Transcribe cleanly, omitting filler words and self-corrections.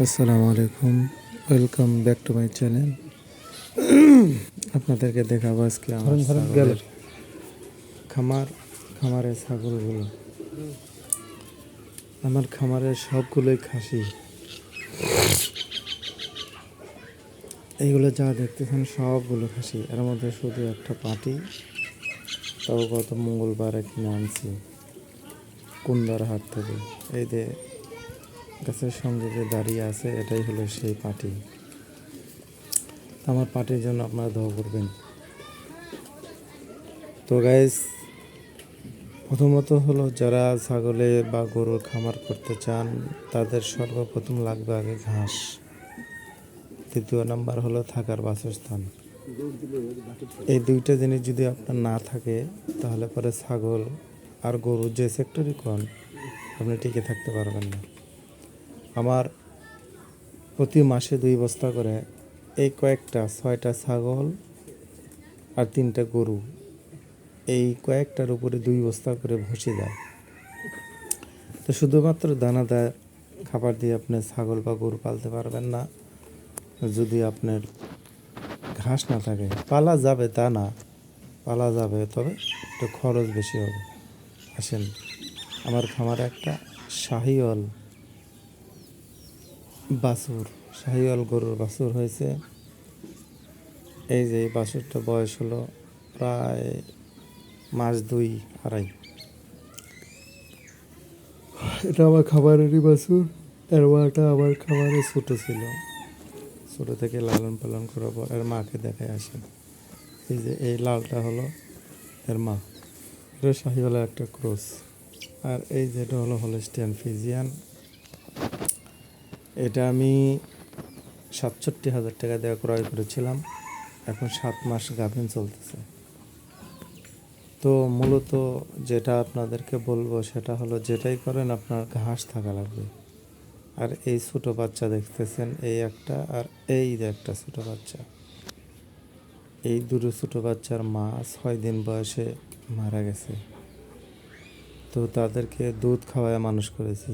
আসসালামু আলাইকুম, welcome back to my channel. আপনাদেরকে দেখাবো আজকে আমার ছাগলের খামারের ছাগলগুলো। আমার খামারের সবগুলোই খাসি। এইগুলো যা দেখতেছেন সবগুলো খাসি, এর মধ্যে শুধু একটা পাটি, তাও গত মঙ্গলবার কিনে আনছি কুন্দার হাট থেকে। এই যে গাছের সঙ্গে যে দাঁড়িয়ে আছে এটাই হলো সেই পাটি। আমার পাটির জন্য আপনারা দোয়া করবেন। তো গাইস, প্রথমত হলো যারা ছাগলে বা গরুর খামার করতে চান তাদের সর্বপ্রথম লাগবে আগে ঘাস। দ্বিতীয় নাম্বার হলো থাকার বাসস্থান। এই দুইটা জিনিস যদি আপনার না থাকে তাহলে পরে ছাগল আর গরু যে সেক্টরই কোন আপনি টিকে থাকতে পারবেন না। আমার প্রতি মাসে 2 বস্তা করে এই কয়েকটা 6টা ছাগল আর 3টা গরু, এই কয়েকটার উপরে 2 বস্তা করে ভুসি দেয়। তো শুধুমাত্র দানাদার খাবার দিয়ে আপনি ছাগল বা গরু পালতে পারবেন না যদি আপনার ঘাস না থাকে। পালা যাবে তা না, পালা যাবে, তবে একটু খরচ বেশি হবে। আসেন, আমার খামারে একটা শাহিওয়াল গরুর বাছুর হয়েছে। এই যে এই বাছুরটা বয়স হলো প্রায় মাস 2-2.5। এটা আমার খাবারেরই বাছুর। এর মাটা আমার খাবারে ছোটো ছিল, ছোটো থেকে লালন পালন করার পর এর মাকে দেখায় আসে। এই যে এই লালটা হলো এর মা, এটা শাহিওয়ালা একটা ক্রস। আর এই যেটা হলো হলস্টিয়ান ফ্রিজিয়ান। এটা আমি 67,000 টাকা দিয়ে ক্রয় করেছিলাম। এখন 7 মাস গাভিন চলতেছে। তো মূলত যেটা আপনাদেরকে বলবো সেটা হলো, যেটাই করেন আপনার ঘাস থাকা লাগবে। আর এই ছোটো বাচ্চা দেখতেছেন, এই একটা আর এই যে একটা ছোটো বাচ্চা, এই দুটো ছোটো বাচ্চার মা 6 দিন বয়সে মারা গেছে। তো তাদেরকে দুধ খাওয়ায় মানুষ করেছি।